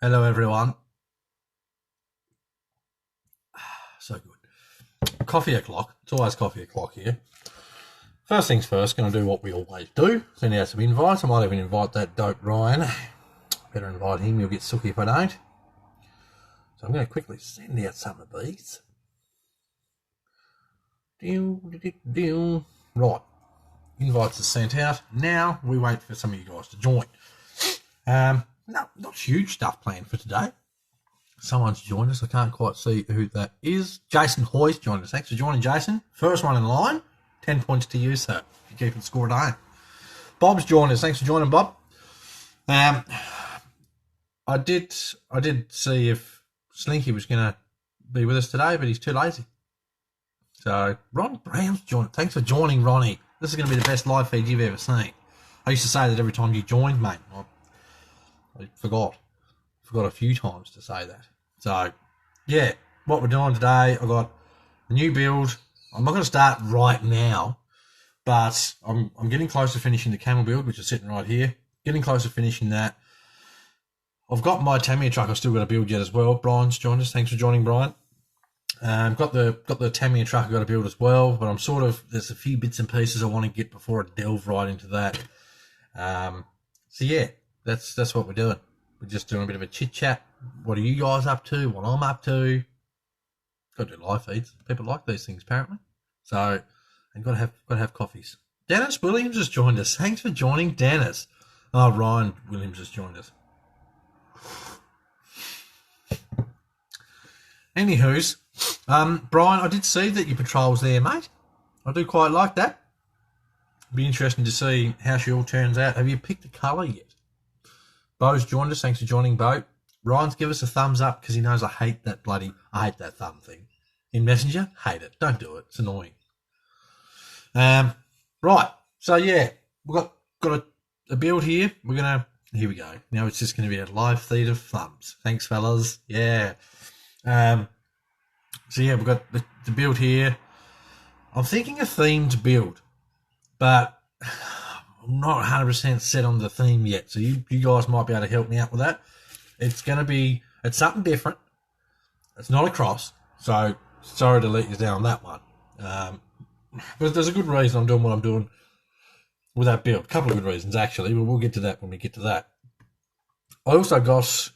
Hello, everyone. So good. Coffee o'clock. It's always coffee o'clock here. First things first, going to do what we always do. Send out some invites. I might even invite that dope Ryan. Better invite him. You'll get sooky if I don't. So I'm going to quickly send out some of these. Right. Invites are sent out. Now we wait for some of you guys to join. No, not huge stuff planned for today. Someone's joined us. I can't quite see who that is. Jason Hoy's joined us. Thanks for joining, Jason. First one in line. 10 points to you, sir. If you keep the score at home. Bob's joined us. Thanks for joining, Bob. I did see if Slinky was going to be with us today, but he's too lazy. So Ron Brown's joined. Thanks for joining, Ronnie. This is going to be the best live feed you've ever seen. I used to say that every time you joined, mate. I forgot a few times to say that. So, yeah, what we're doing today, I've got a new build. I'm not going to start right now, but I'm getting close to finishing the camel build, which is sitting right here. Getting close to finishing that. I've got my Tamiya truck I've still got to build yet as well. Brian's joined us. Thanks for joining, Brian. Got the Tamiya truck I've got to build as well, but there's a few bits and pieces I want to get before I delve right into that. So yeah, that's what we're doing. We're just doing a bit of a chit chat. What are you guys up to? What I'm up to? Got to do live feeds. People like these things apparently. So, and got to have coffees. Dennis Williams has joined us. Thanks for joining, Dennis. Oh, Ryan Williams has joined us. Anywho's, Brian, I did see that your patrol's there, mate. I do quite like that. Be interesting to see how she all turns out. Have you picked a colour yet? Bo's joined us. Thanks for joining, Bo. Ryan's give us a thumbs up because he knows I hate that thumb thing. In Messenger, hate it. Don't do it. It's annoying. Right. So, yeah, we've got a build here. Here we go. Now it's just going to be a live feed of thumbs. Thanks, fellas. Yeah. So, yeah, we've got the build here. I'm thinking a themed build, but I'm not 100% set on the theme yet. So you guys might be able to help me out with that. It's something different. It's not a cross. So sorry to let you down on that one. But there's a good reason I'm doing what I'm doing with that build. A couple of good reasons, actually, but we'll get to that when we get to that. I also got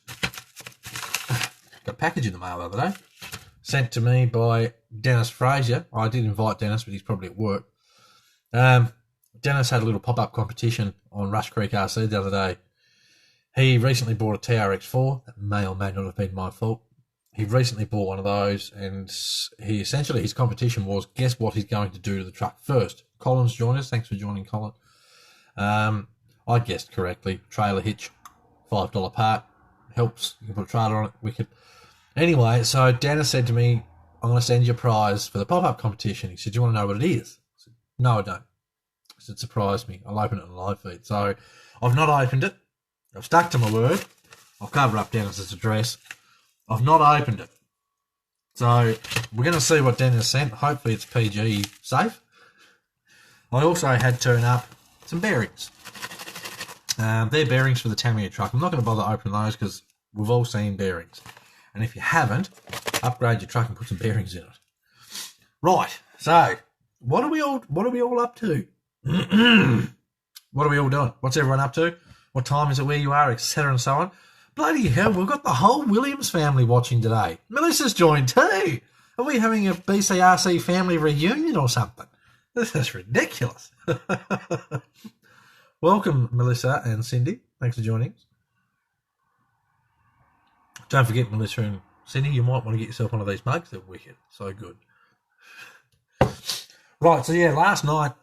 a package in the mail the other day, sent to me by Dennis Fraser. I did invite Dennis, but he's probably at work. Dennis had a little pop-up competition on Rush Creek RC the other day. He recently bought a TRX4. That may or may not have been my fault. He recently bought one of those, and his competition was, guess what he's going to do to the truck first. Colin's joined us. Thanks for joining, Colin. I guessed correctly. Trailer hitch, $5 part. Helps. You can put a trailer on it. Wicked. Anyway, so Dennis said to me, I'm going to send you a prize for the pop-up competition. He said, do you want to know what it is? I said, no, I don't. He said, surprise me. I'll open it on the live feed. So I've not opened it. I've stuck to my word. I'll cover up Dennis's address. I've not opened it. So we're going to see what Dennis sent. Hopefully it's PG safe. I also had turn up some bearings. They're bearings for the Tamiya truck. I'm not going to bother opening those because we've all seen bearings. And if you haven't, upgrade your truck and put some bearings in it. Right. So what are we all up to? What are we all doing? What's everyone up to? What time is it where you are, etc. and so on. Bloody hell, we've got the whole Williams family watching today. Melissa's joined too. Are we having a BCRC family reunion or something? This is ridiculous. Welcome, Melissa and Cindy. Thanks for joining us. Don't forget, Melissa and Cindy, you might want to get yourself one of these mugs. They're wicked. So good. Right, so yeah, last night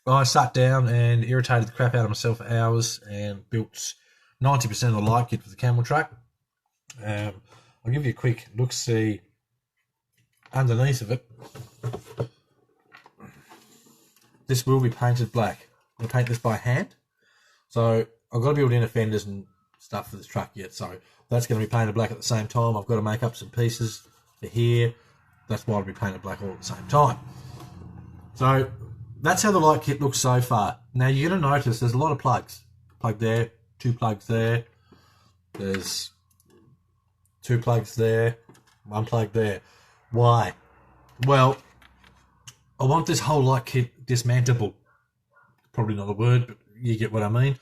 I sat down and irritated the crap out of myself for hours and built 90% of the light kit for the camel truck. I'll give you a quick look-see underneath of it. This will be painted black. I'm going to paint this by hand. So I've got to build inner fenders and stuff for this truck yet. So that's going to be painted black at the same time. I've got to make up some pieces for here. That's why it'll be painted black all at the same time. So that's how the light kit looks so far. Now you're going to notice there's a lot of plugs. Plug there, 2 plugs there. There's 2 plugs there, 1 plug there. Why? Well, I want this whole light kit dismantleable. Probably not a word, but you get what I mean.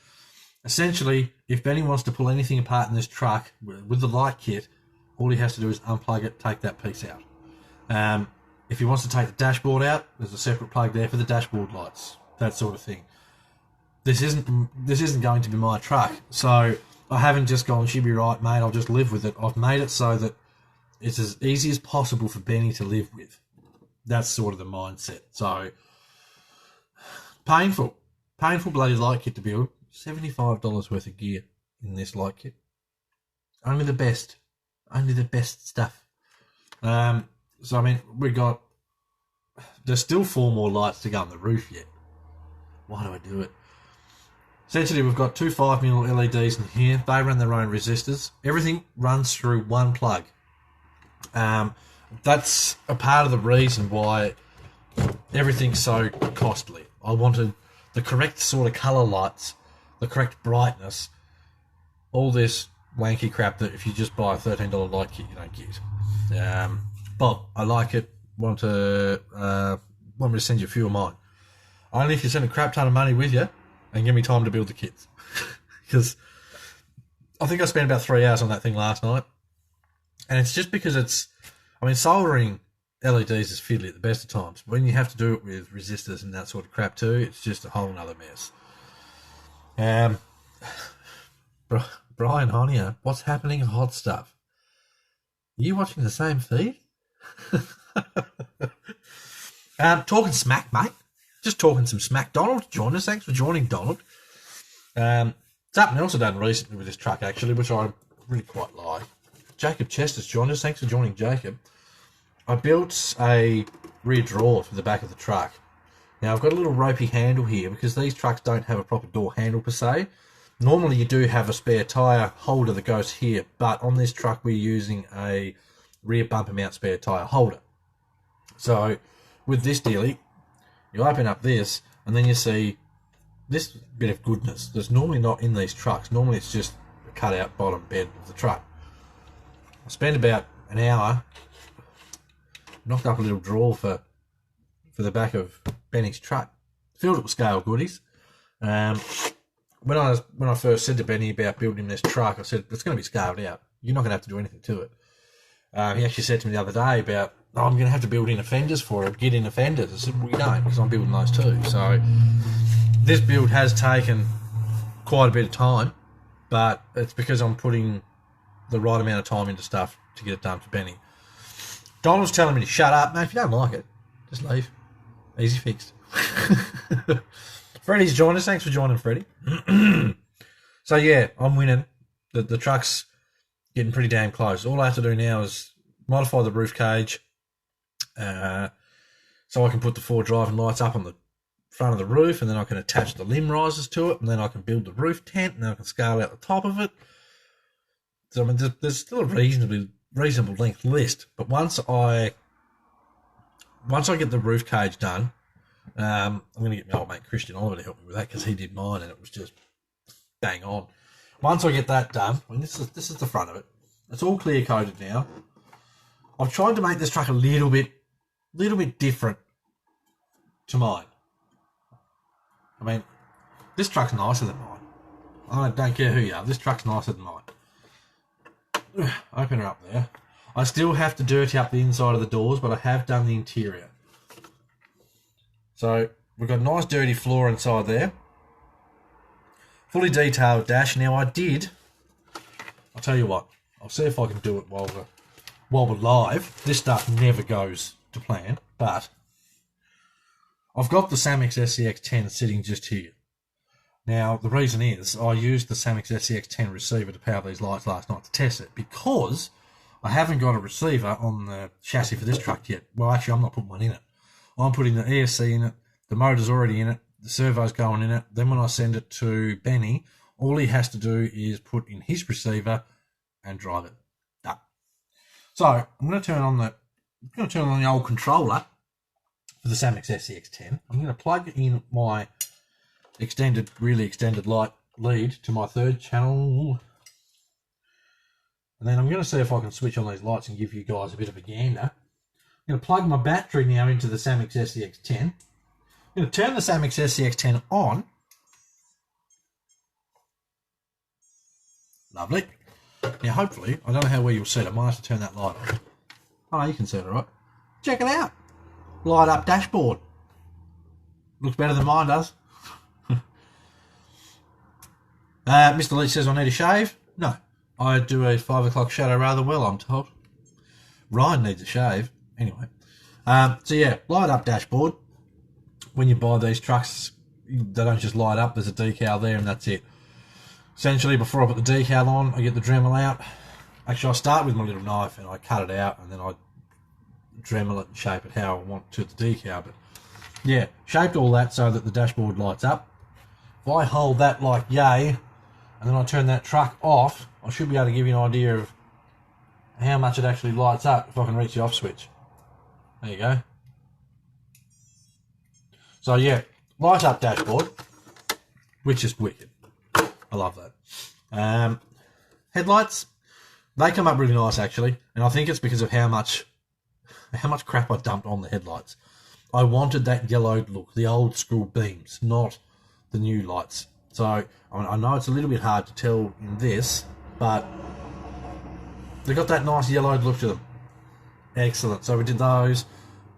Essentially, if Benny wants to pull anything apart in this truck with the light kit, all he has to do is unplug it, take that piece out. If he wants to take the dashboard out, there's a separate plug there for the dashboard lights, that sort of thing. This isn't going to be my truck, so I haven't just gone, she'll be right, mate, I'll just live with it. I've made it so that it's as easy as possible for Benny to live with. That's sort of the mindset. So, painful bloody light kit to build. $75 worth of gear in this light kit. Only the best stuff. So I mean, there's still 4 more lights to go on the roof yet. Why do I do it? Essentially, we've got 2 5mm LEDs in here. They run their own resistors. Everything runs through 1 plug. That's a part of the reason why everything's so costly. I wanted the correct sort of colour lights, the correct brightness, all this wanky crap that if you just buy a $13 light kit, you don't get. But I like it. Want me to send you a few of mine. Only if you send a crap ton of money with you and give me time to build the kits. Because I think I spent about 3 hours on that thing last night. And it's just because soldering LEDs is fiddly at the best of times. When you have to do it with resistors and that sort of crap too, it's just a whole nother mess. Brian Honier, what's happening in Hot Stuff? Are you watching the same feed? Talking smack, mate. Just talking some smack. Donald joined us. Thanks for joining, Donald. Something else I've done recently with this truck, actually, which I really quite like. Jacob Chester's joined us. Thanks for joining, Jacob. I built a rear drawer for the back of the truck. Now, I've got a little ropey handle here because these trucks don't have a proper door handle per se. Normally, you do have a spare tyre holder that goes here, but on this truck, we're using a rear bumper mount spare tyre holder. So, with this dealie, you open up this, and then you see this bit of goodness that's normally not in these trucks. Normally, it's just a cut-out bottom bed of the truck. I spent about an hour, knocked up a little drawer for the back of Benny's truck, filled it with scale goodies. When I first said to Benny about building this truck, I said, it's going to be scaled out. You're not going to have to do anything to it. He actually said to me the other day about, I'm going to have to build in fenders for it, get in fenders. I said, well, you don't, because I'm building those too. So this build has taken quite a bit of time, but it's because I'm putting the right amount of time into stuff to get it done for Benny. Donald's telling me to shut up. Mate, if you don't like it, just leave. Easy fixed. Freddie's joined us. Thanks for joining, Freddie. So, yeah, I'm winning. The truck's getting pretty damn close. All I have to do now is modify the roof cage so I can put the 4 driving lights up on the front of the roof, and then I can attach the limb risers to it, and then I can build the roof tent, and then I can scale out the top of it. So, I mean, there's still a reasonable length list, but once I get the roof cage done, I'm going to get my old mate Christian Oliver to help me with that because he did mine and it was just bang on. Once I get that done, I mean, this is the front of it. It's all clear coated now. I've tried to make this truck a little bit different to mine. I mean, this truck's nicer than mine. I don't care who you are. This truck's nicer than mine. Open her up there. I still have to dirty up the inside of the doors, but I have done the interior. So we've got a nice dirty floor inside there. Fully detailed dash. Now I'll tell you what, I'll see if I can do it while we're live. This stuff never goes to plan, but I've got the Samex SCX10 sitting just here. Now, the reason is I used the Samex SCX10 receiver to power these lights last night to test it because I haven't got a receiver on the chassis for this truck yet. Well, actually, I'm not putting one in it. I'm putting the ESC in it. The motor's already in it. The servo's going in it. Then when I send it to Benny, all he has to do is put in his receiver and drive it. Done. So I'm going to turn on the old controller for the Samex SCX10. I'm going to plug in my really extended light lead to my 3rd channel. And then I'm going to see if I can switch on these lights and give you guys a bit of a gander. I'm going to plug my battery now into the Samix SCX10. I'm going to turn the Samix SCX10 on. Lovely. Now, hopefully, I don't know how well you'll see it. I might have to turn that light on. Oh, you can see it all right. Check it out. Light up dashboard. Looks better than mine does. Mr. Leach says I need a shave. No, I do a 5 o'clock shadow rather well, I'm told. Ryan needs a shave. Anyway. So yeah, light up dashboard. When you buy these trucks, they don't just light up. There's a decal there and that's it. Essentially, before I put the decal on, I get the Dremel out. Actually, I start with my little knife and I cut it out and then I Dremel it and shape it how I want to the decal. But yeah, shaped all that so that the dashboard lights up. If I hold that like yay, and then I turn that truck off, I should be able to give you an idea of how much it actually lights up if I can reach the off switch. There you go. So yeah, light up dashboard, which is wicked. I love that. Headlights, they come up really nice actually, and I think it's because of how much crap I dumped on the headlights. I wanted that yellowed look, the old school beams, not the new lights. So I know it's a little bit hard to tell in this, but they got that nice yellowed look to them. Excellent. So we did those.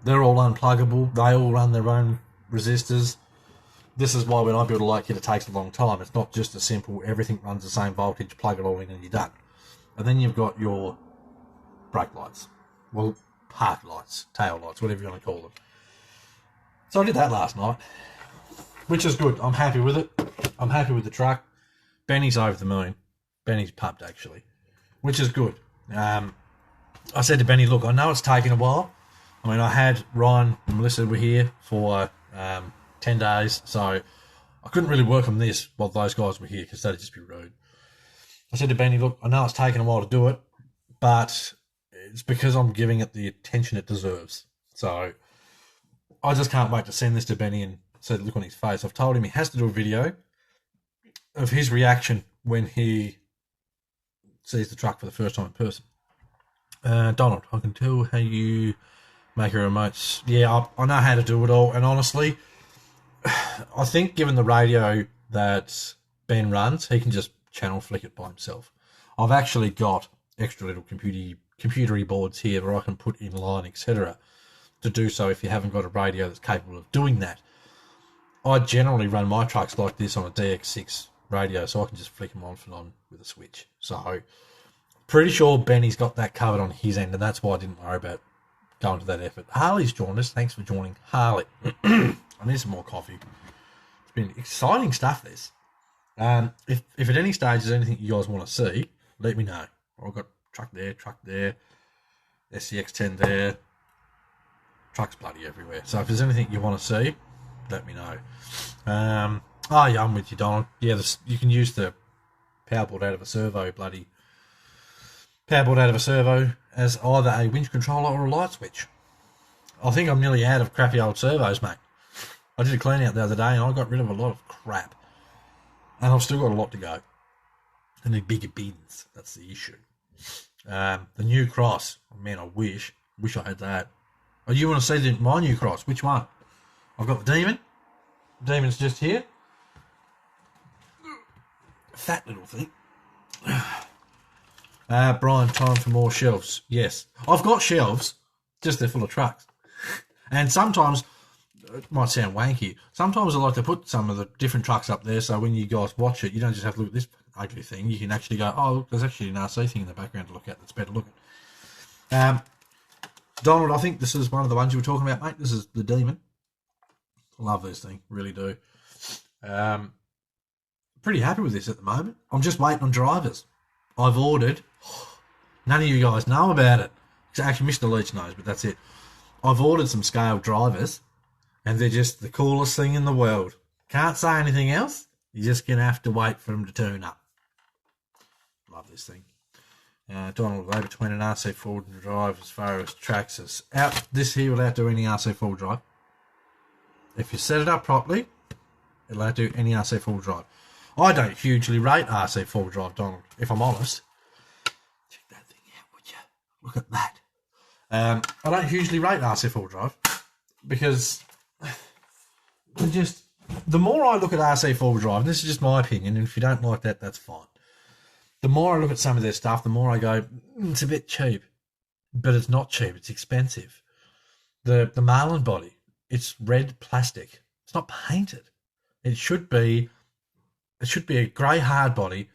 They're all unpluggable. They all run their own resistors. This is why when I build a light kit, it takes a long time. It's not just a simple, everything runs the same voltage, plug it all in and you're done. And then you've got your brake lights. Well, park lights, tail lights, whatever you want to call them. So I did that last night, which is good. I'm happy with it. I'm happy with the truck. Benny's over the moon. Benny's pumped, actually, which is good. I said to Benny, look, I know it's taken a while. I mean, I had Ryan and Melissa were here for 10 days, so I couldn't really work on this while those guys were here because that'd just be rude. I said to Benny, look, I know it's taken a while to do it, but it's because I'm giving it the attention it deserves. So I just can't wait to send this to Benny and see the look on his face. I've told him he has to do a video of his reaction when he sees the truck for the first time in person. Donald, I can tell how you make your remotes. Yeah, I know how to do it all, and honestly, I think given the radio that Ben runs, he can just channel flick it by himself. I've actually got extra little computery boards here where I can put in line, etc., to do so if you haven't got a radio that's capable of doing that. I generally run my trucks like this on a DX6 radio, so I can just flick them on and on with a switch. So pretty sure Benny's got that covered on his end, and that's why I didn't worry about going to that effort. Harley's joined us. Thanks for joining, Harley. I need some more coffee. It's been exciting stuff, this. If at any stage there's anything you guys want to see, let me know. I've got truck there, SCX10 there. Trucks bloody everywhere. So if there's anything you want to see, let me know. Oh yeah, I'm with you, Donald. Yeah, you can use the powerboard out of a servo, powerboard out of a servo as either a winch controller or a light switch. I think I'm nearly out of crappy old servos, mate. I did a clean out the other day and I got rid of a lot of crap. And I've still got a lot to go. I need bigger bins. That's the issue. The new cross. Oh, man, I wish I had that. Oh, you want to see my new cross? Which one? I've got the Demon. Demon's just here. Fat little thing. Brian, time for more shelves. Yes. I've got shelves, just they're full of trucks. And sometimes, it might sound wanky, sometimes I like to put some of the different trucks up there so when you guys watch it, you don't just have to look at this ugly thing. You can actually go, oh, look, there's actually an RC thing in the background to look at that's better looking. Donald, I think this is one of the ones you were talking about, mate. This is the Demon. I love this thing, really do. Pretty happy with this at the moment. I'm just waiting on drivers. I've ordered, none of you guys know about it. Actually, Mr. Leach knows, but that's it. I've ordered some scale drivers, and they're just the coolest thing in the world. Can't say anything else. You're just going to have to wait for them to turn up. Love this thing. Donald, go between an RC forward drive as far as tracks as out this here will outdo any RC forward drive. If you set it up properly, it'll outdo any RC forward drive. I don't hugely rate RC forward drive, Donald, if I'm honest. Check that look at that. I don't hugely rate RC four-wheel drive because the more I look at RC four-wheel drive, and this is just my opinion, and if you don't like that, that's fine. The more I look at some of their stuff, the more I go, it's a bit cheap. But it's not cheap, it's expensive. The Marlin body, it's red plastic. It's not painted. It should be a grey hard body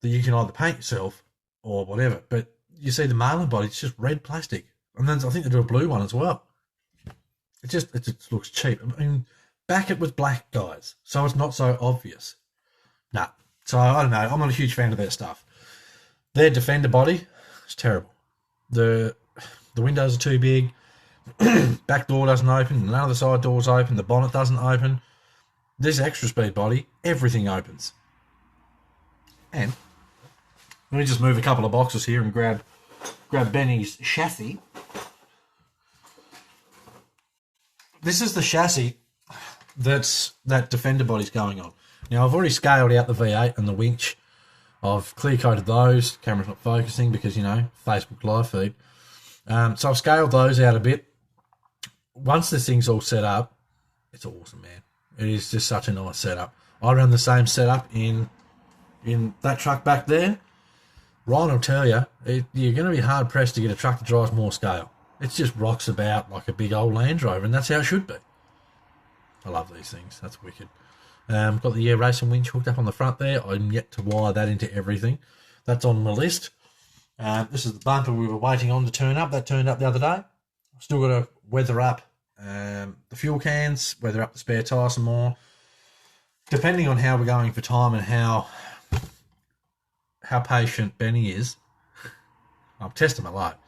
that you can either paint yourself or whatever. But you see the Marlin body, it's just red plastic. And then I think they do a blue one as well. It just looks cheap. I mean, back it was black, guys, so it's not so obvious. Nah. So I don't know. I'm not a huge fan of their stuff. Their Defender body is terrible. The windows are too big. Back door doesn't open. None of the side doors open. The bonnet doesn't open. This extra speed body, everything opens. And let me just move a couple of boxes here and grab Benny's chassis. This is the chassis that Defender body's going on. Now, I've already scaled out the V8 and the winch. I've clear-coated those. Camera's not focusing because, you know, Facebook live feed. So I've scaled those out a bit. Once this thing's all set up, it's awesome, man. It is just such a nice setup. I run the same setup in that truck back there. Ryan will tell you, you're going to be hard-pressed to get a truck that drives more scale. It just rocks about like a big old Land Rover, and that's how it should be. I love these things. That's wicked. Got the air racing winch hooked up on the front there. I'm yet to wire that into everything. That's on my list. This is the bumper we were waiting on to turn up. That turned up the other day. Still got to weather up the fuel cans, weather up the spare tyre some more. Depending on how we're going for time and how patient Benny is, I'm testing my luck.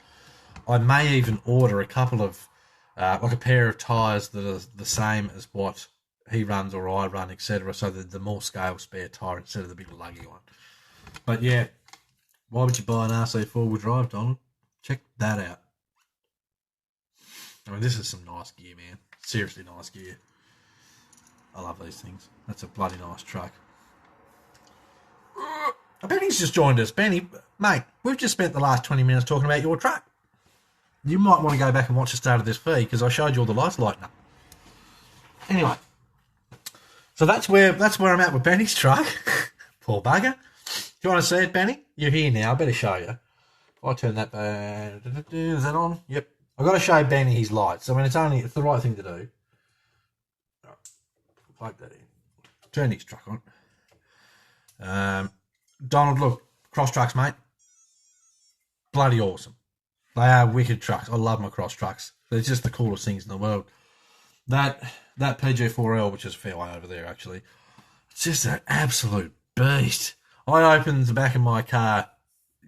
I may even order a couple of, like a pair of tyres that are the same as what he runs or I run, etc. So that the more scale spare tyre instead of the big luggy one. But yeah, why would you buy an RC four-wheel drive, Donald? Check that out. I mean, this is some nice gear, man. Seriously nice gear. I love these things. That's a bloody nice truck. Benny's just joined us. Benny, mate, we've just spent the last 20 minutes talking about your truck. You might want to go back and watch the start of this feed because I showed you all the lights lighting up. Anyway, so that's where I'm at with Benny's truck. Poor bugger. Do you want to see it, Benny? You're here now. I better show you. I'll turn that back. Is that on? Yep. I've got to show Benny his lights. I mean, it's the right thing to do. Plug that in. Turn his truck on. Donald, look, cross trucks, mate. Bloody awesome. They are wicked trucks. I love my cross trucks. They're just the coolest things in the world. That PG4L, which is a fair way over there, actually, it's just an absolute beast. I opened the back of my car,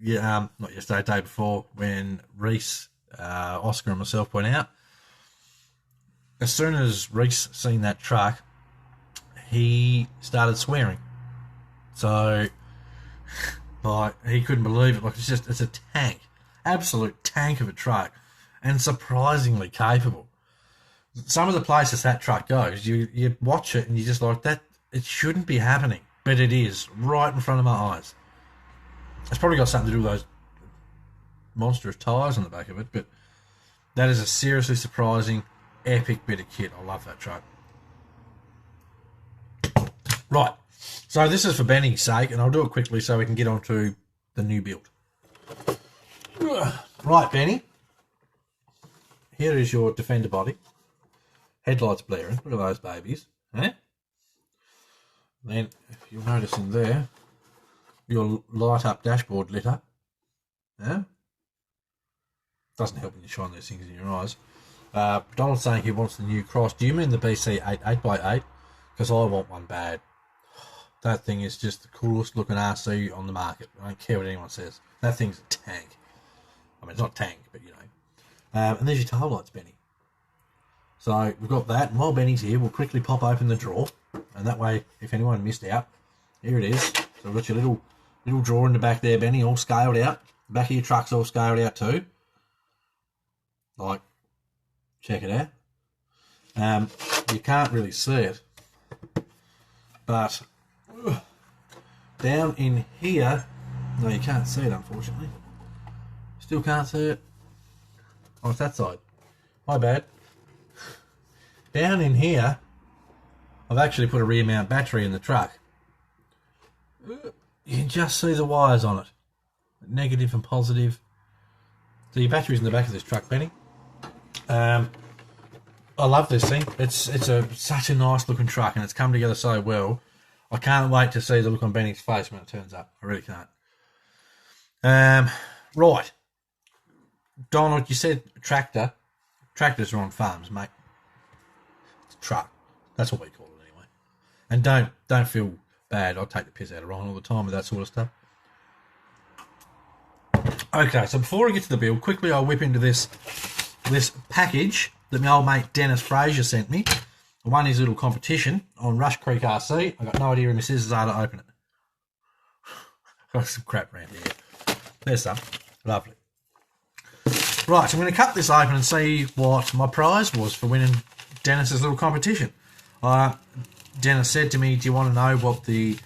not yesterday, day before, when Reese, Oscar and myself went out. As soon as Reese seen that truck, he started swearing. So, like, he couldn't believe it. Like, it's a tank. Absolute tank of a truck. And surprisingly capable. Some of the places that truck goes, you watch it and you're just like, that, it shouldn't be happening. But it is, right in front of my eyes. It's probably got something to do with those monstrous tyres on the back of it, but that is a seriously surprising, epic bit of kit. I love that truck. Right, so this is for Benny's sake, and I'll do it quickly so we can get on to the new build. Right, Benny. Here is your Defender body. Headlights blaring. Look at those babies. Eh? Then, if you'll notice in there, your light up dashboard lit up. Yeah? Doesn't help when you shine those things in your eyes. Donald's saying he wants the new cross. Do you mean the BC8 8x8? Because I want one bad. That thing is just the coolest looking RC on the market. I don't care what anyone says. That thing's a tank. I mean, it's not a tank, but you know. And there's your tail lights, Benny. So we've got that. And while Benny's here, we'll quickly pop open the drawer. And that way, if anyone missed out, here it is. So we've got your little drawer in the back there, Benny, all scaled out. The back of your truck's all scaled out too. Like, check it out. You can't really see it. But down in here, no, you can't see it, unfortunately. Still can't see it. Oh, it's that side. My bad. Down in here, I've actually put a rear mount battery in the truck. You can just see the wires on it. Negative and positive. So your battery's in the back of this truck, Benny. I love this thing. It's such a nice looking truck, and it's come together so well. I can't wait to see the look on Benny's face when it turns up. I really can't. Right. Donald, you said tractor. Tractors are on farms, mate. It's a truck. That's what we call it anyway. And don't feel bad. I take the piss out of Ron all the time with that sort of stuff. Okay, so before I get to the build, quickly I'll whip into this package that my old mate Dennis Fraser sent me. I won his little competition on Rush Creek RC. I got no idea where my scissors are to open it. Got some crap around here. There's some. Lovely. Right, so I'm going to cut this open and see what my prize was for winning Dennis's little competition. Dennis said to me, "Do you want to know what the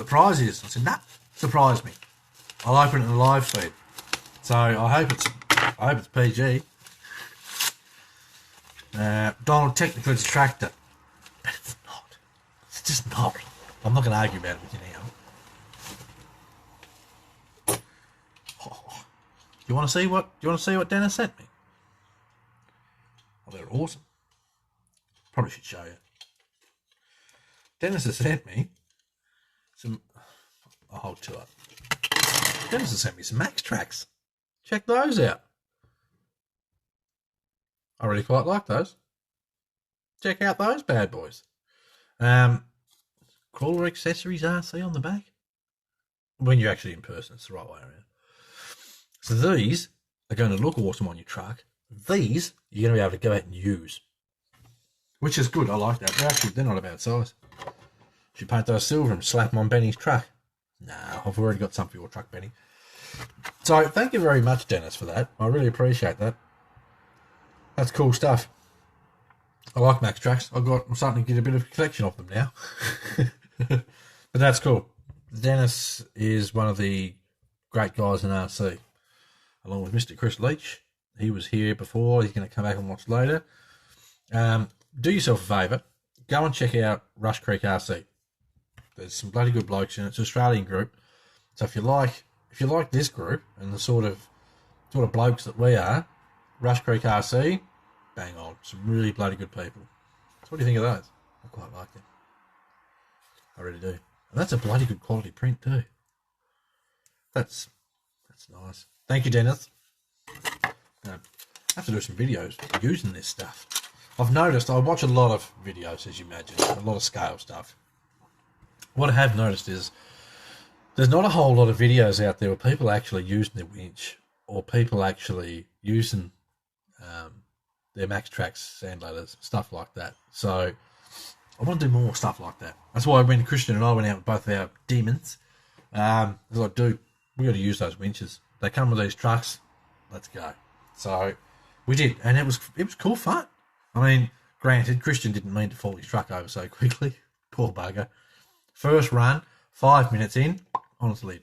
prize is?" I said, "Nah, surprise me. I'll open it in a live feed." So I hope it's PG. Donald, technically it's a tractor, but it's not. It's just not. I'm not going to argue about it with you now. Oh. You want to see what Dennis sent me? Oh, they're awesome. Probably should show you. Dennis has sent me some. I'll hold two up. Dennis has sent me some Max tracks. Check those out. I really quite like those. Check out those bad boys. Crawler Accessories RC on the back. When you're actually in person, it's the right way around. So these are going to look awesome on your truck. These you're going to be able to go out and use, which is good. I like that. They're not a bad size. Should paint those silver and slap them on Benny's truck. Nah, I've already got some for your truck, Benny. So thank you very much, Dennis, for that. I really appreciate that. That's cool stuff. I like Max tracks. I'm starting to get a bit of a collection of them now. But that's cool. Dennis is one of the great guys in RC, along with Mr. Chris Leach. He was here before. He's going to come back and watch later. Do yourself a favour. Go and check out Rush Creek RC. There's some bloody good blokes in it. It's an Australian group. So if you like this group and the sort of blokes that we are, Rush Creek RC, bang on. Some really bloody good people. So what do you think of those? I quite like them. I really do. And that's a bloody good quality print too. That's nice. Thank you, Dennis. I have to do some videos using this stuff. I've noticed I watch a lot of videos, as you imagine, a lot of scale stuff. What I have noticed is there's not a whole lot of videos out there where people are actually using their winch or people actually using their Max Tracks sand ladders, stuff like that. So I want to do more stuff like that. That's why when Christian and I went out with both our demons, we got to use those winches. They come with these trucks. Let's go. So we did, and it was cool fun. I mean, granted, Christian didn't mean to fall his truck over so quickly. Poor bugger. First run, 5 minutes in, honestly.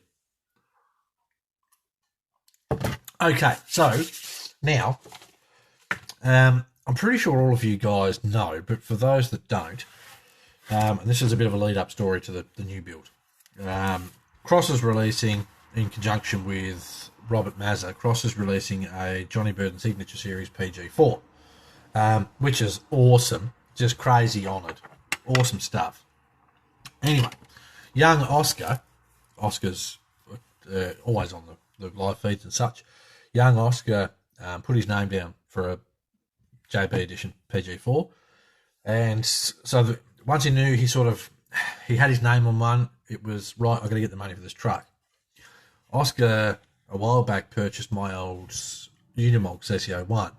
Okay, so now, I'm pretty sure all of you guys know, but for those that don't, and this is a bit of a lead-up story to the new build. Cross is releasing, in conjunction with Robert Mazza, Cross is releasing a Johnny Burton Signature Series PG4, which is awesome, just crazy honoured, awesome stuff. Anyway, young Oscar's always on the live feeds and such. Young Oscar put his name down for a JB edition PG4, and so once he knew he had his name on one, it was right. I got to get the money for this truck. Oscar a while back purchased my old Unimog CC01.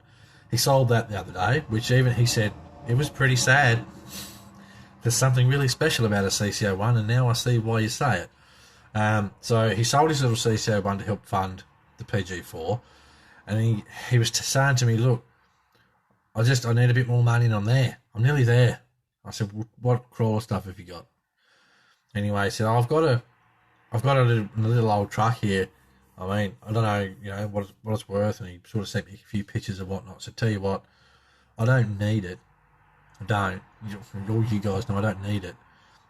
He sold that the other day, which even he said it was pretty sad. There's something really special about a CC01, and now I see why you say it. So he sold his little CC01 to help fund the PG4, and he was saying to me, "Look, I need a bit more money, and I'm there. I'm nearly there." I said, "What crawler stuff have you got?" Anyway, he said, "I've got a little old truck here. I mean, I don't know, what it's worth, and he sort of sent me a few pictures and whatnot. So tell you what, I don't need it. I don't. All you guys know I don't need it.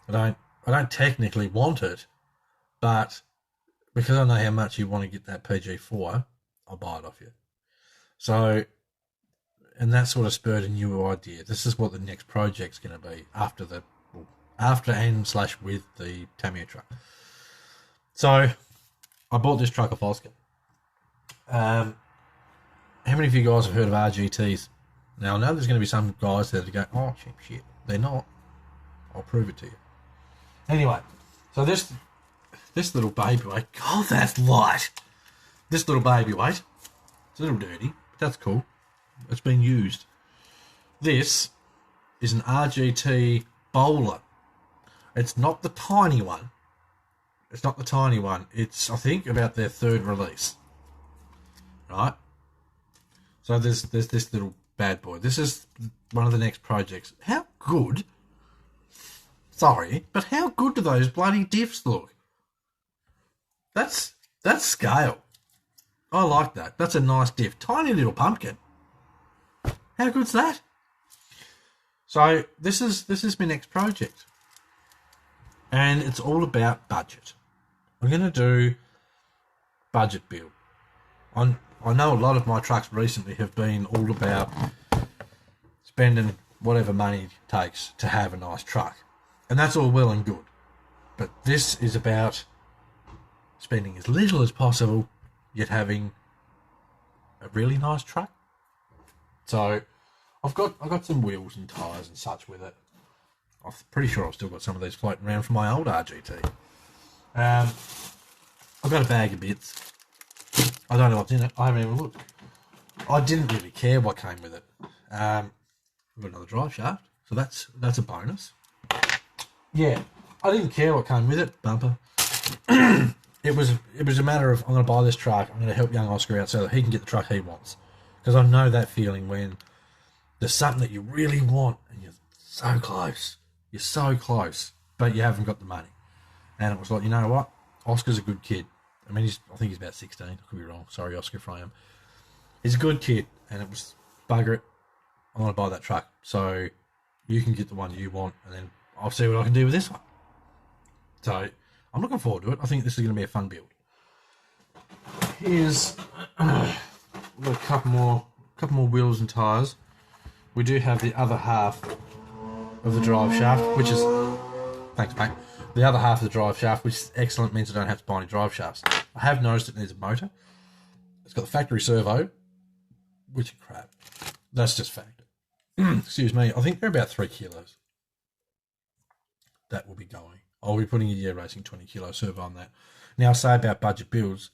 I don't technically want it, but because I know how much you want to get that PG4, I'll buy it off you. So, and that sort of spurred a new idea. This is what the next project's going to be after and/with the Tamiya truck. So, I bought this truck off Oscar. How many of you guys have heard of RGTs? Now, I know there's going to be some guys there that go, oh, shit. They're not. I'll prove it to you. Anyway, so this little baby weight, God, that's light. This little baby weight, it's a little dirty, but that's cool. It's been used. This is an RGT bowler. It's not the tiny one. It's, I think, about their third release. Right? So there's this little bad boy. This is one of the next projects. How good? Sorry, but how good do those bloody diffs look? That's scale. I like that. That's a nice diff. Tiny little pumpkin. How good's that? So this is my next project. And it's all about budget. I'm going to do budget build. I know a lot of my trucks recently have been all about spending whatever money it takes to have a nice truck. And that's all well and good. But this is about spending as little as possible, yet having a really nice truck. So I've got some wheels and tyres and such with it. I'm pretty sure I've still got some of these floating around from my old RGT. I've got a bag of bits. I don't know what's in it. I haven't even looked. I didn't really care what came with it. I've got another drive shaft, so that's a bonus. Yeah, I didn't care what came with it. Bumper. It was a matter of, I'm going to buy this truck. I'm going to help young Oscar out so that he can get the truck he wants. Because I know that feeling when there's something that you really want and you're so close. You're so close, but you haven't got the money. And it was like, you know what? Oscar's a good kid. I mean, I think he's about 16. I could be wrong. Sorry, Oscar, if I am. He's a good kid, and it was, bugger it. I want to buy that truck. So you can get the one you want, and then I'll see what I can do with this one. So I'm looking forward to it. I think this is going to be a fun build. Here's a couple more wheels and tyres. We do have the other half of the drive shaft, which is, thanks mate, the other half of the drive shaft, which is excellent, means I don't have to buy any drive shafts. I have noticed it needs a motor. It's got the factory servo, which is crap. That's just fact. Excuse me, I think they're about 3 kilos. That will be going. I'll be putting a Year Racing 20 kilo servo on that. Now, I say about budget builds,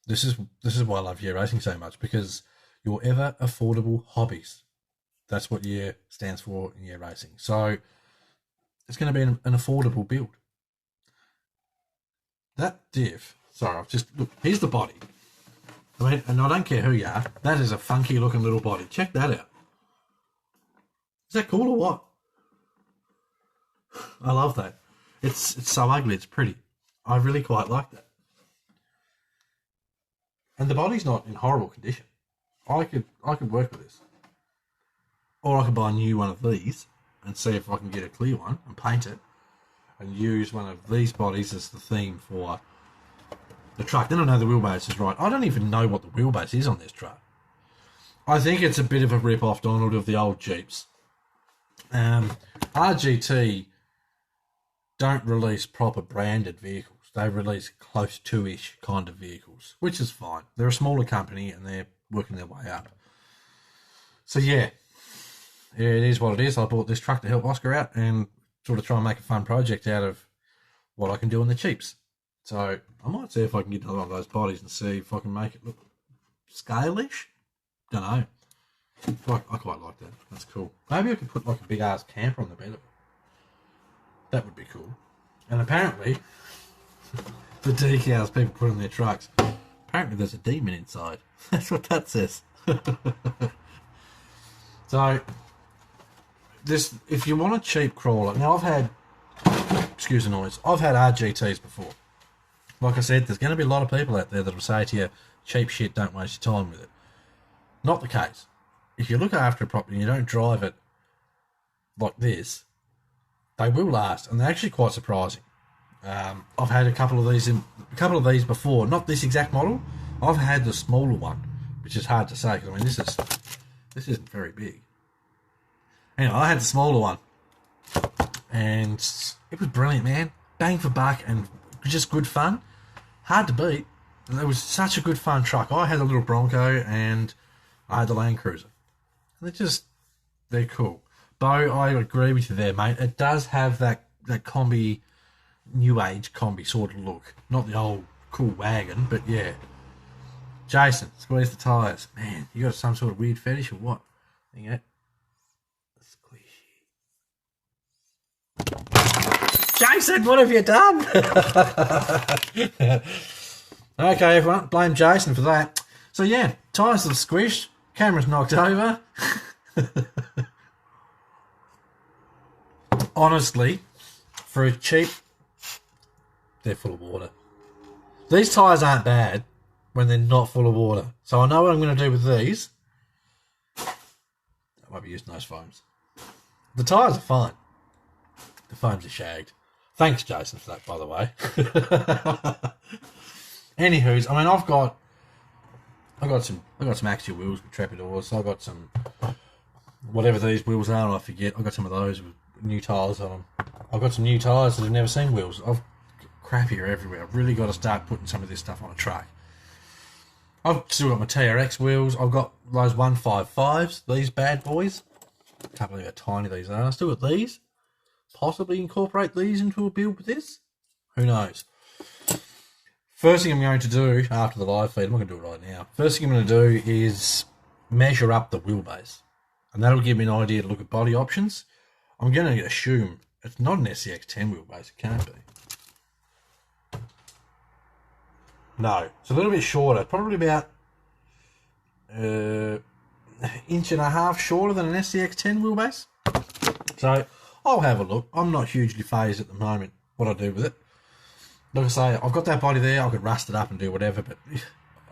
this is why I love Year Racing so much, because your ever affordable hobbies. That's what Year stands for in Year Racing. So it's going to be an affordable build. That diff, sorry, I've just, look, here's the body. I mean, and I don't care who you are, that is a funky looking little body. Check that out. Is that cool or what? I love that. It's so ugly, it's pretty. I really quite like that. And the body's not in horrible condition. I could work with this. Or I could buy a new one of these and see if I can get a clear one and paint it and use one of these bodies as the theme for the truck. Then I know the wheelbase is right. I don't even know what the wheelbase is on this truck. I think it's a bit of a rip-off, Donald, of the old Jeeps. RGT don't release proper branded vehicles. They release close to-ish kind of vehicles, which is fine. They're a smaller company and they're working their way up. So yeah, it is what it is. I bought this truck to help Oscar out and sort of try and make a fun project out of what I can do on the cheaps. So I might see if I can get another one of those bodies and see if I can make it look scale-ish. Don't know. I quite like that. That's cool. Maybe I could put like a big ass camper on the bed of it. That would be cool. And apparently, the decals people put on their trucks, apparently there's a demon inside. That's what that says. So, this, if you want a cheap crawler, now I've had, excuse the noise, I've had RGTs before. like I said, there's going to be a lot of people out there that will say to you, cheap shit, don't waste your time with it. Not the case. If you look after a property and you don't drive it like this, they will last, and they're actually quite surprising. I've had a couple of these before. Not this exact model. I've had the smaller one, which is hard to say because I mean this isn't very big. Anyway, I had the smaller one, and it was brilliant, man. Bang for buck and just good fun. Hard to beat. And it was such a good fun truck. I had a little Bronco and I had the Land Cruiser. And they're cool. Bo, I agree with you there, mate. It does have that combi, new age combi sort of look. Not the old cool wagon, but yeah. Jason, squeeze the tyres. Man, you got some sort of weird fetish or what? Hang on. Jason, what have you done? Okay, everyone, blame Jason for that. So yeah, tyres are squished, camera's knocked over. Honestly, for a cheap, they're full of water. These tyres aren't bad when they're not full of water. So I know what I'm going to do with these. I might be using those foams. The tyres are fine. The foams are shagged. Thanks, Jason, for that, by the way. Anywho's, I mean, I've got some axial wheels with trapdoors. I've got some, whatever these wheels are, I forget. I've got some of those with new tyres on them. I've got some new tyres that have never seen wheels. I've crap here everywhere. I've really got to start putting some of this stuff on a truck. I've still got my TRX wheels. I've got those 155s, these bad boys. Can't believe how tiny these are. I've still got these. Possibly incorporate these into a build with this. Who knows? First thing I'm going to do after the live feed, I'm not going to do it right now. First thing I'm going to do is measure up the wheelbase. And that'll give me an idea to look at body options. I'm going to assume it's not an SCX10 wheelbase. It can't be. No, it's a little bit shorter. Probably about an inch and a half shorter than an SCX10 wheelbase. So I'll have a look. I'm not hugely phased at the moment what I do with it. Like I say, I've got that body there. I could rust it up and do whatever, but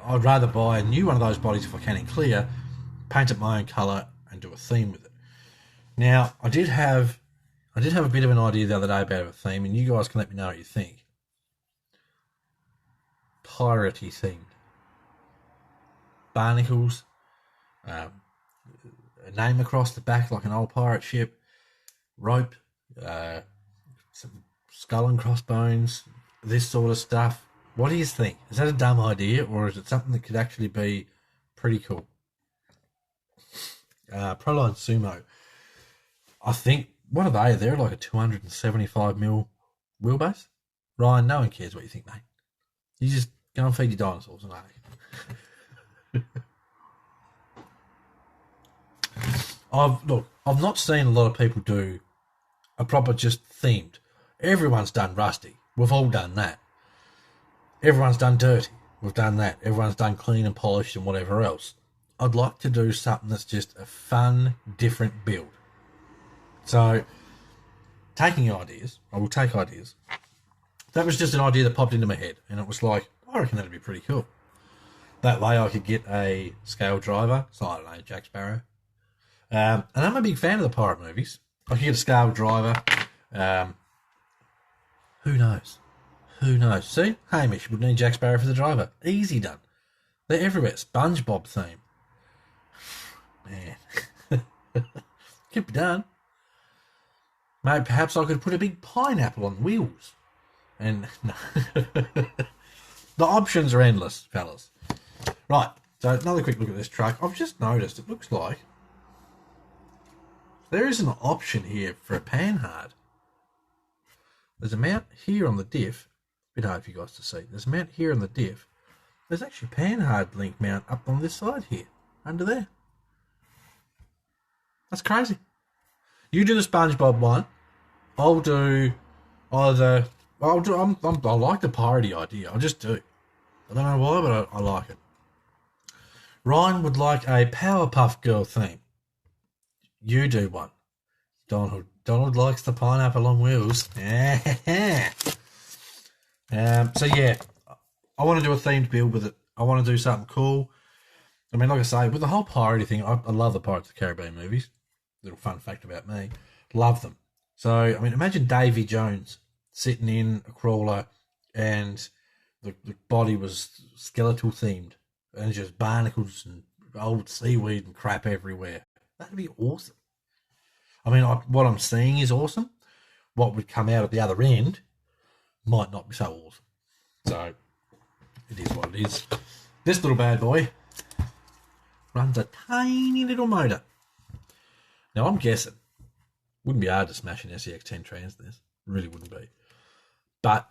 I'd rather buy a new one of those bodies if I can in clear, paint it my own colour, and do a theme with it. Now, I did have a bit of an idea the other day about a theme, and you guys can let me know what you think. Piratey themed. Barnacles, a name across the back like an old pirate ship, rope, some skull and crossbones, this sort of stuff. What do you think? Is that a dumb idea, or is it something that could actually be pretty cool? Proline Sumo. I think, what are they? They're like a 275mm wheelbase. Ryan, no one cares what you think, mate. You just go and feed your dinosaurs, and I've not seen a lot of people do a proper just themed. Everyone's done rusty. We've all done that. Everyone's done dirty. We've done that. Everyone's done clean and polished and whatever else. I'd like to do something that's just a fun, different build. So, taking ideas, I will take ideas. That was just an idea that popped into my head, and it was like, I reckon that'd be pretty cool. That way I could get a scale driver, so I don't know, Jack Sparrow. And I'm a big fan of the pirate movies. I could get a scale driver. Who knows? Who knows? See? Hamish would need Jack Sparrow for the driver. Easy done. They're everywhere. SpongeBob theme. Man. Could be done. Maybe perhaps I could put a big pineapple on wheels. And no. The options are endless, fellas. Right. So another quick look at this truck. I've just noticed it looks like there is an option here for a panhard. There's a mount here on the diff. A bit hard for you guys to see. There's a mount here on the diff. There's actually a panhard link mount up on this side here, under there. That's crazy. You do the SpongeBob one. I'll do either. I like the piratey idea. I just do. I don't know why, but I like it. Ryan would like a Powerpuff Girl theme. You do one. Donald likes the pineapple on wheels. So yeah, I want to do a themed build with it. I want to do something cool. I mean, like I say, with the whole piratey thing, I love the Pirates of the Caribbean movies. Little fun fact about me. Love them. So, I mean, imagine Davy Jones sitting in a crawler and the body was skeletal themed and just barnacles and old seaweed and crap everywhere. That'd be awesome. I mean, what I'm seeing is awesome. What would come out at the other end might not be so awesome. So, it is what it is. This little bad boy runs a tiny little motor. Now, I'm guessing, wouldn't be hard to smash an SEX10 trans this. Really wouldn't be. But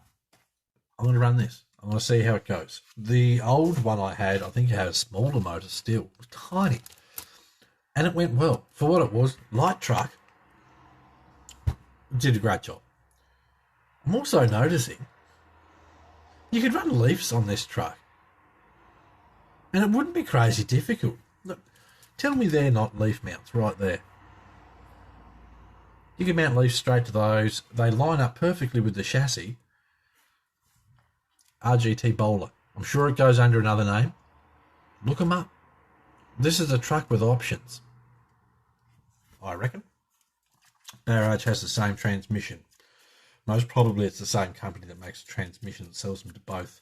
I'm going to run this. I'm going to see how it goes. The old one I had, I think it had a smaller motor still. It was tiny. And it went well. For what it was, light truck, did a great job. I'm also noticing you could run leafs on this truck. And it wouldn't be crazy difficult. Look, tell me they're not leaf mounts right there. You can mount leafs straight to those. They line up perfectly with the chassis. RGT Bowler. I'm sure it goes under another name. Look them up. This is a truck with options, I reckon. BCRC has the same transmission. Most probably it's the same company that makes the transmission that sells them to both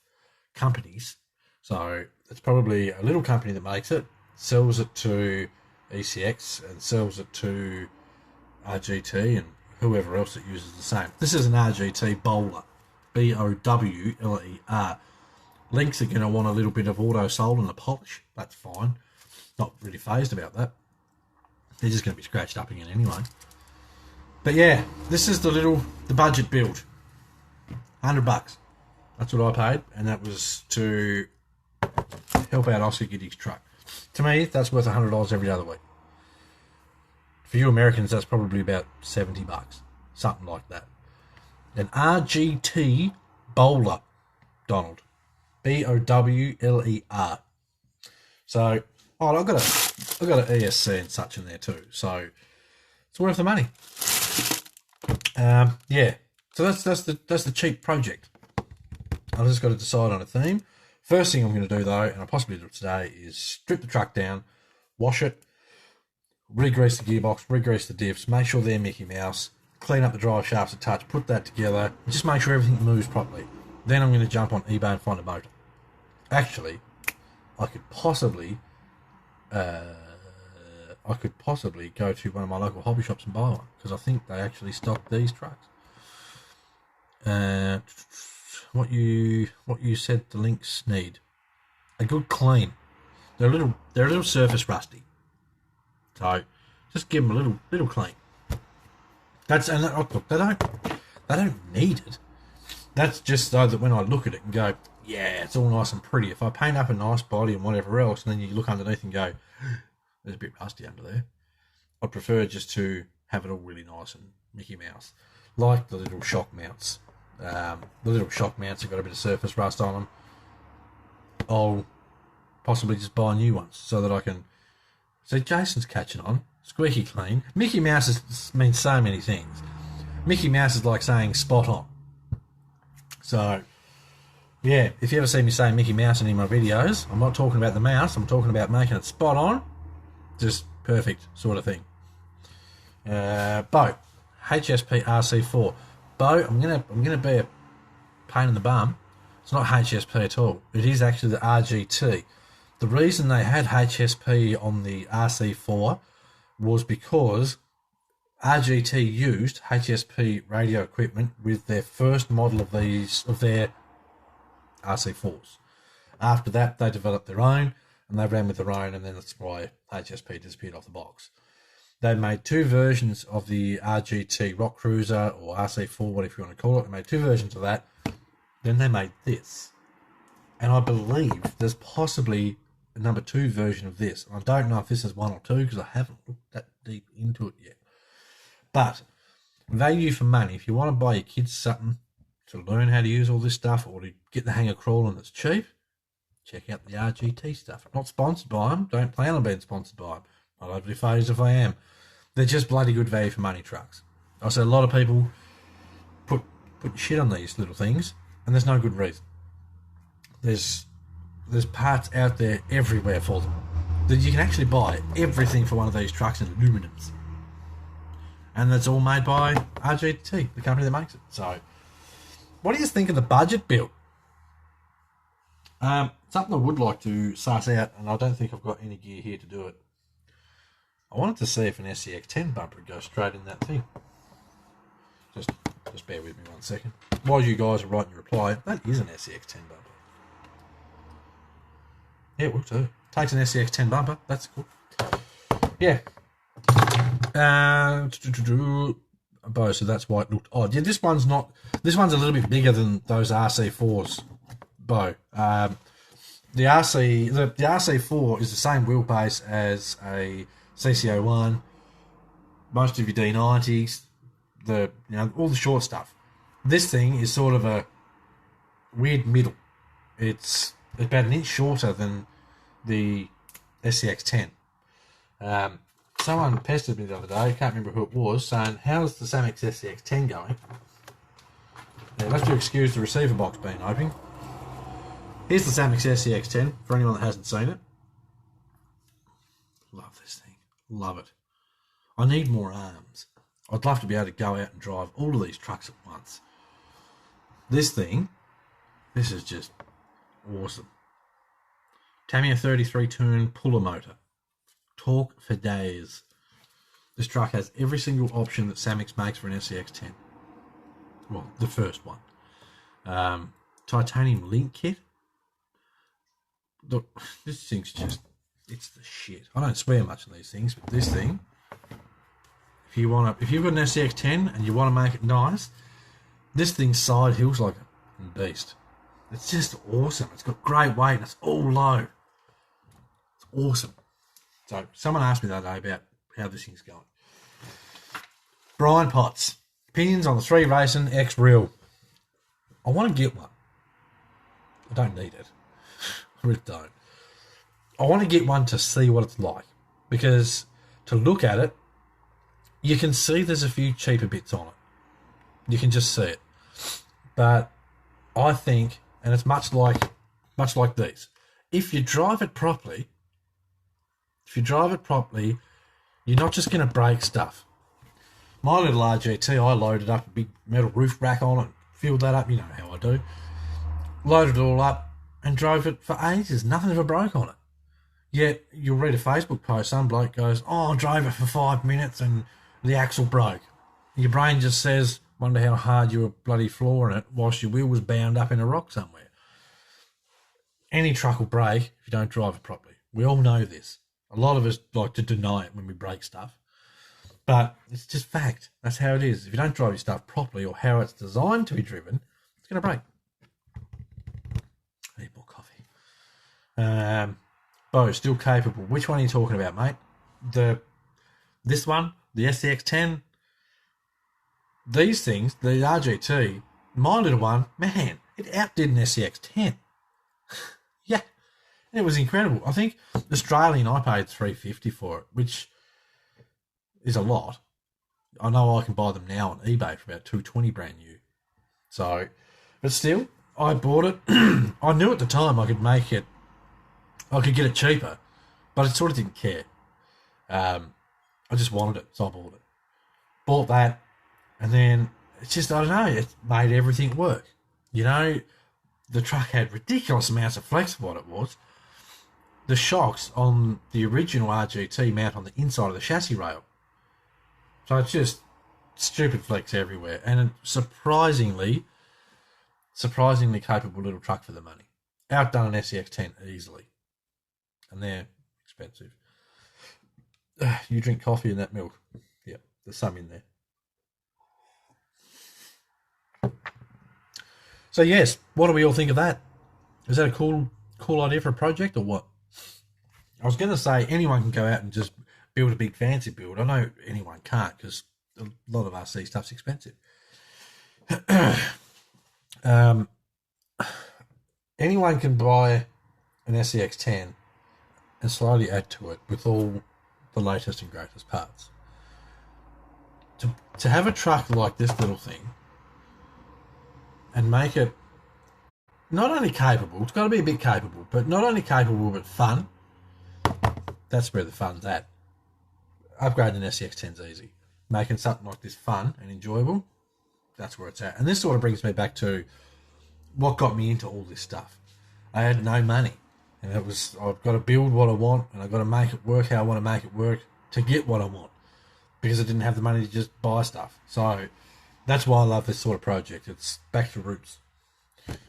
companies. So it's probably a little company that makes it, sells it to ECX and sells it to RGT and whoever else that uses the same. This is an RGT Bowler. BOWLER. Links are going to want a little bit of auto sol and a polish. That's fine. Not really phased about that. They're just going to be scratched up again anyway. But yeah, this is the budget build. $100. That's what I paid, and that was to help out Oscar get his truck. To me, that's worth $100 every other week. For you Americans, that's probably about $70. Something like that. An RGT Bowler, Donald. BOWLER. So, I've got an ESC and such in there too. So, it's worth the money. Yeah. So that's the cheap project. I've just got to decide on a theme. First thing I'm going to do though, and I'll possibly do it today, is strip the truck down, wash it, re-grease the gearbox, re-grease the diffs, make sure they're Mickey Mouse, clean up the drive shafts a touch, put that together, and just make sure everything moves properly. Then I'm going to jump on eBay and find a motor. Actually, I could possibly go to one of my local hobby shops and buy one, because I think they actually stock these trucks. What you said the links need a good clean. They're a little surface rusty, so just give them a little clean. Look, they don't need it. That's just so that when I look at it and go, yeah, it's all nice and pretty. If I paint up a nice body and whatever else, and then you look underneath and go, there's a bit rusty under there, I'd prefer just to have it all really nice and Mickey Mouse, like the little shock mounts. The little shock mounts have got a bit of surface rust on them. I'll possibly just buy new ones so that I can. See, Jason's catching on. Squeaky clean. Mickey Mouse means so many things. Mickey Mouse is like saying spot on. So, yeah, if you ever see me saying Mickey Mouse in any of my videos, I'm not talking about the mouse. I'm talking about making it spot on, just perfect sort of thing. Bo, HSP RC4. Bo, I'm gonna be a pain in the bum. It's not HSP at all. It is actually the RGT. The reason they had HSP on the RC4 was because RGT used HSP radio equipment with their first model of their RC4s. After that, they developed their own, and they ran with their own, and then that's why HSP disappeared off the box. They made two versions of the RGT Rock Cruiser, or RC4, whatever you want to call it. They made two versions of that. Then they made this. And I believe there's possibly a number 2 version of this. I don't know if this is 1 or 2 because I haven't looked that deep into it yet. But value for money. If you want to buy your kids something to learn how to use all this stuff or to get the hang of crawling that's cheap, check out the RGT stuff. Not sponsored by them. Don't plan on being sponsored by them. Not overly phased if I am. They're just bloody good value for money trucks. I said a lot of people put shit on these little things, and there's no good reason. there's parts out there everywhere for them. That you can actually buy everything for one of these trucks in aluminums. And that's all made by RGT, the company that makes it. So, what do you think of the budget build? Something I would like to suss out, and I don't think I've got any gear here to do it. I wanted to see if an SCX10 bumper would go straight in that thing. Just bear with me 1 second. While you guys are writing your reply, that is an SCX10 bumper. Yeah, it will too. Takes an SCX10 bumper. That's cool. Yeah. So that's why it looked odd. Yeah, this one's not. This one's a little bit bigger than those RC4s, Bo. The RC4 is the same wheelbase as a CC01. Most of your D90s, all the short stuff. This thing is sort of a weird middle. It's about an inch shorter than the SCX10. Someone pestered me the other day, I can't remember who it was, saying, how's the Samex SCX10 going? You'll have to excuse the receiver box being open. Here's the Samex SCX10, for anyone that hasn't seen it. Love this thing. Love it. I need more arms. I'd love to be able to go out and drive all of these trucks at once. This is just awesome. Tamiya 33 turn puller motor. Torque for days. This truck has every single option that Samex makes for an SCX10. Well, the first one. Titanium link kit. Look, this thing's just, it's the shit. I don't swear much on these things, but this thing, if you've got an SCX10 and you want to make it nice, this thing's side hills like a beast. It's just awesome. It's got great weight and it's all low. It's awesome. So, someone asked me the other day about how this thing's going. Brine pots. Pinions on the 3 Racing X Real. I want to get one. I don't need it. I really don't. I want to get one to see what it's like. Because to look at it, you can see there's a few cheaper bits on it. You can just see it. But I think, and it's much like these, if you drive it properly, you're not just going to break stuff. My little RGT, I loaded up a big metal roof rack on it, filled that up, you know how I do. Loaded it all up and drove it for ages. Nothing ever broke on it. Yet, you'll read a Facebook post, some bloke goes, oh, I drove it for 5 minutes and the axle broke. Your brain just says, wonder how hard you were bloody flooring it whilst your wheel was bound up in a rock somewhere. Any truck will break if you don't drive it properly. We all know this. A lot of us like to deny it when we break stuff. But it's just fact. That's how it is. If you don't drive your stuff properly or how it's designed to be driven, it's going to break. I need more coffee. Bo, still capable. Which one are you talking about, mate? This one, the SCX10. These things, the RGT, my little one, man, it outdid an SCX10. Yeah. And it was incredible. I think Australian, I paid $350 for it, which is a lot. I know I can buy them now on eBay for about $220 brand new. So, but still, I bought it. I knew at the time I could get it cheaper, but I sort of didn't care. I just wanted it, so I bought it. Bought that, and then it's just, I don't know, it made everything work. You know, the truck had ridiculous amounts of flex for what it was. The shocks on the original RGT mount on the inside of the chassis rail. So it's just stupid flex everywhere. And a surprisingly capable little truck for the money. Outdone an SCX10 easily. And they're expensive. You drink coffee in that milk. Yeah, there's some in there. So yes, what do we all think of that? Is that a cool idea for a project or what? I was going to say anyone can go out and just build a big fancy build. I know anyone can't because a lot of RC stuff's expensive. Anyone can buy an SCX10 and slowly add to it with all the latest and greatest parts. To have a truck like this little thing and make it not only capable, it's got to be a bit capable, but not only capable, but fun. That's where the fun's at. Upgrading an SCX-10's easy. Making something like this fun and enjoyable, that's where it's at. And this sort of brings me back to what got me into all this stuff. I had no money. And it was, I've got to build what I want, and I've got to make it work how I want to make it work to get what I want. Because I didn't have the money to just buy stuff. So that's why I love this sort of project. It's back to roots.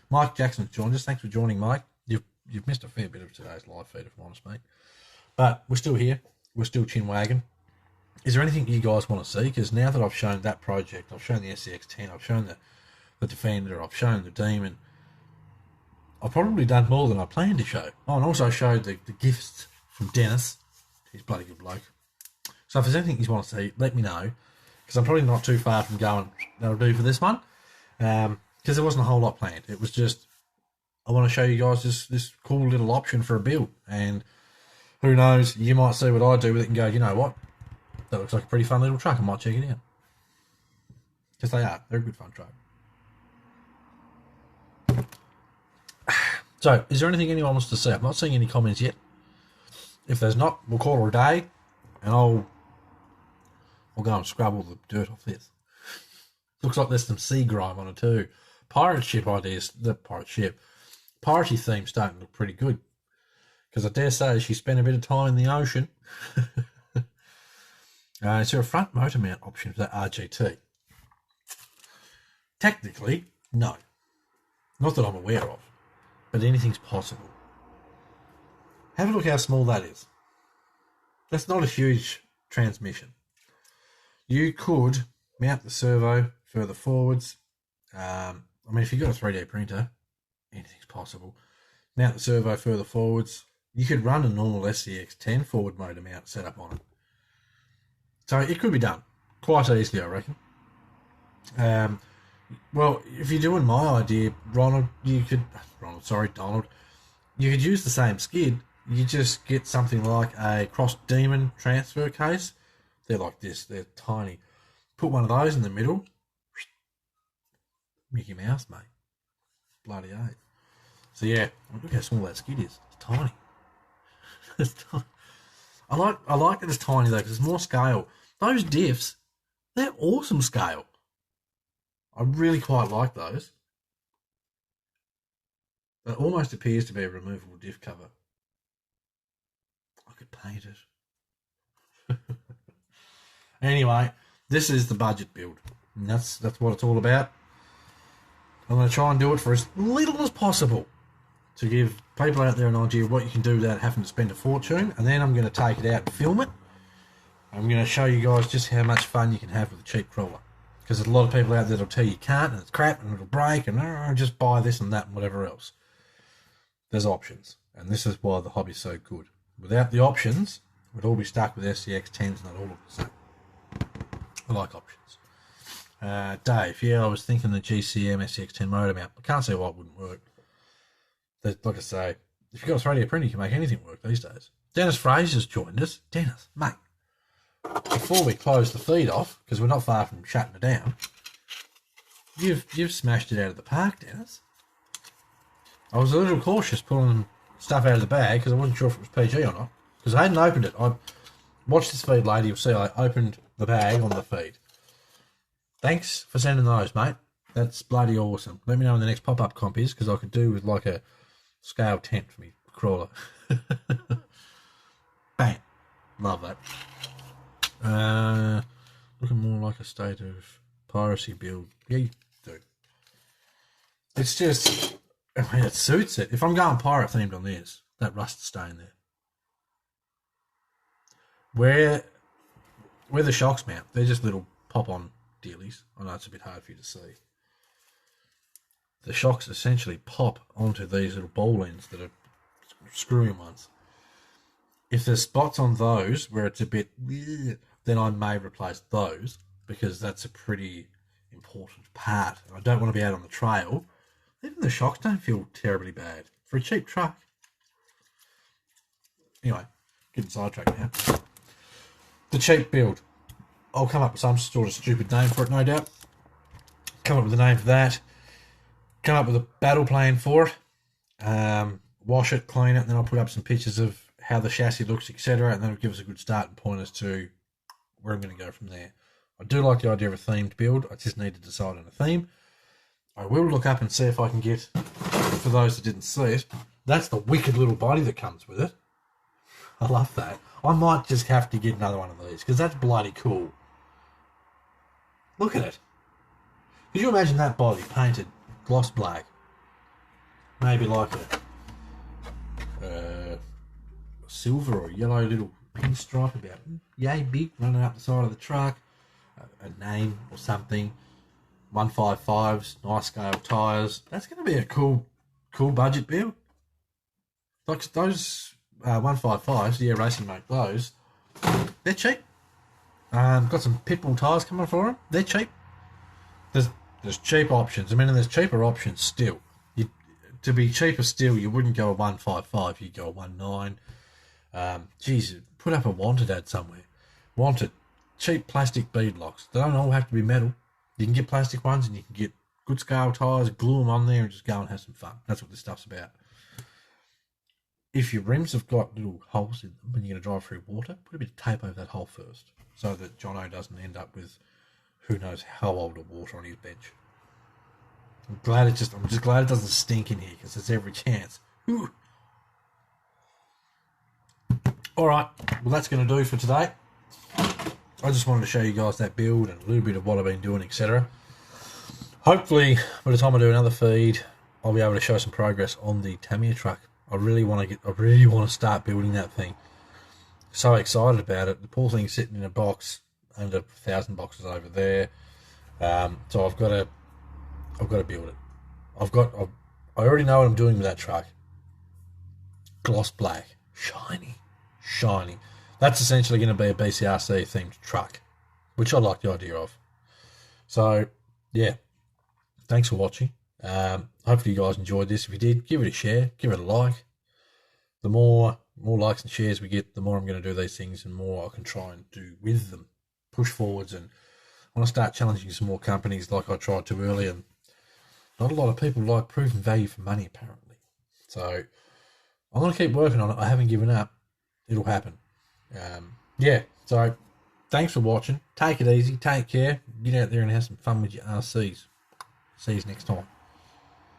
Mike Jackson's joined us. Thanks for joining, Mike. You've missed a fair bit of today's live feed, if I'm honest, mate. But we're still here. We're still chin wagging. Is there anything you guys want to see? Because now that I've shown that project, I've shown the SCX-10, I've shown the Defender, I've shown the Demon, I've probably done more than I planned to show. Oh, and also showed the gifts from Dennis. He's a bloody good bloke. So if there's anything you want to see, let me know. Because I'm probably not too far from going, that'll do for this one. Because there wasn't a whole lot planned. It was just, I want to show you guys this cool little option for a build. And who knows, you might see what I do with it and go, you know what? That looks like a pretty fun little truck. I might check it out. Because they are. They're a good fun truck. So, is there anything anyone wants to see? I'm not seeing any comments yet. If there's not, we'll call it a day. And I'll go and scrub all the dirt off this. Looks like there's some sea grime on it too. Pirate ship ideas. The pirate ship. Piratey theme's starting to look pretty good. Because I dare say she spent a bit of time in the ocean. Is there a front motor mount option for that RGT? Technically, no. Not that I'm aware of. But anything's possible. Have a look how small that is. That's not a huge transmission. You could mount the servo further forwards. I mean, if you've got a 3D printer, anything's possible. Mount the servo further forwards. You could run a normal SCX-10 forward motor mount setup on it. So it could be done quite easily, I reckon. Well, if you're doing my idea, Donald, you could use the same skid. You just get something like a Cross Demon transfer case. They're like this. They're tiny. Put one of those in the middle. Mickey Mouse, mate. Bloody oath. So yeah, look how small that skid is. It's tiny. It's tiny. I like that it's tiny though, because it's more scale. Those diffs, they're awesome scale. I really quite like those. It almost appears to be a removable diff cover. I could paint it. Anyway, this is the budget build. And that's what it's all about. I'm going to try and do it for as little as possible to give people out there an idea of what you can do without having to spend a fortune. And then I'm going to take it out and film it. I'm going to show you guys just how much fun you can have with a cheap crawler. Because there's a lot of people out there that'll tell you can't, and it's crap, and it'll break, and just buy this and that and whatever else. There's options. And this is why the hobby's so good. Without the options, we'd all be stuck with SCX-10s and they'd all look the same. I like options. Dave, yeah, I was thinking the GCM SCX-10 motor mount. I can't see why it wouldn't work. Like I say, if you've got a 3D printer, you can make anything work these days. Dennis Fraser's joined us. Dennis, mate, before we close the feed off, because we're not far from shutting it down, you've smashed it out of the park, Dennis. I was a little cautious pulling stuff out of the bag because I wasn't sure if it was PG or not. Because I hadn't opened it. I watched this feed later. You'll see I opened the bag on the feed. Thanks for sending those, mate. That's bloody awesome. Let me know when the next pop-up comp is, because I could do with like a scale tent for me crawler. Bang. Love that. Looking more like a state of piracy build. Yeah, you do. It's just, I mean, it suits it. If I'm going pirate themed on this, that rust stain there. Where the shocks mount, they're just little pop-on dealies. I know it's a bit hard for you to see. The shocks essentially pop onto these little ball ends that are screwy ones. If there's spots on those where it's a bit, then I may replace those, because that's a pretty important part. I don't want to be out on the trail. Even the shocks don't feel terribly bad for a cheap truck. Anyway, getting sidetracked now. The cheap build. I'll come up with some sort of stupid name for it, no doubt. Come up with a name for that. come up with a battle plan for it, wash it, clean it, and then I'll put up some pictures of how the chassis looks, etc., and that'll give us a good starting point as to where I'm going to go from there. I do like the idea of a themed build. I just need to decide on a theme. I will look up and see if I can get, for those that didn't see it, that's the wicked little body that comes with it. I love that. I might just have to get another one of these because that's bloody cool. Look at it. Could you imagine that body painted gloss black? Maybe like a silver or yellow little pinstripe about yay big running up the side of the truck. A name or something. 155s, nice scale tyres. That's going to be a cool budget build. Like those 155s, yeah, Racing make those. They're cheap. Got some Pitbull tyres coming for them. They're cheap. There's cheap options. I mean, and there's cheaper options still. To be cheaper still, you wouldn't go a 155. You'd go a 19. Geez, put up a wanted ad somewhere. Wanted. Cheap plastic bead locks. They don't all have to be metal. You can get plastic ones and you can get good scale tyres, glue them on there and just go and have some fun. That's what this stuff's about. If your rims have got little holes in them and you're going to drive through water, put a bit of tape over that hole first so that Jono doesn't end up with who knows how old of water on his bench. I'm just glad it doesn't stink in here because there's every chance. Whew. All right, well that's going to do for today. I just wanted to show you guys that build and a little bit of what I've been doing, etc. Hopefully, by the time I do another feed, I'll be able to show some progress on the Tamiya truck. I really want to start building that thing. So excited about it. The poor thing's sitting in a box under 1,000 boxes over there. So I've got to build it. I already know what I'm doing with that truck. Gloss black, shiny. That's essentially going to be a BCRC themed truck, which I like the idea of. So, yeah, thanks for watching. Hopefully you guys enjoyed this. If you did, give it a share, give it a like. The more likes and shares we get, the more I'm going to do these things and more I can try and do with them. Push forwards, and I want to start challenging some more companies like I tried to earlier. And not a lot of people like proven value for money, apparently. So I'm going to keep working on it. I haven't given up. It'll happen. Yeah, so thanks for watching. Take it easy. Take care. Get out there and have some fun with your RCs. See you next time.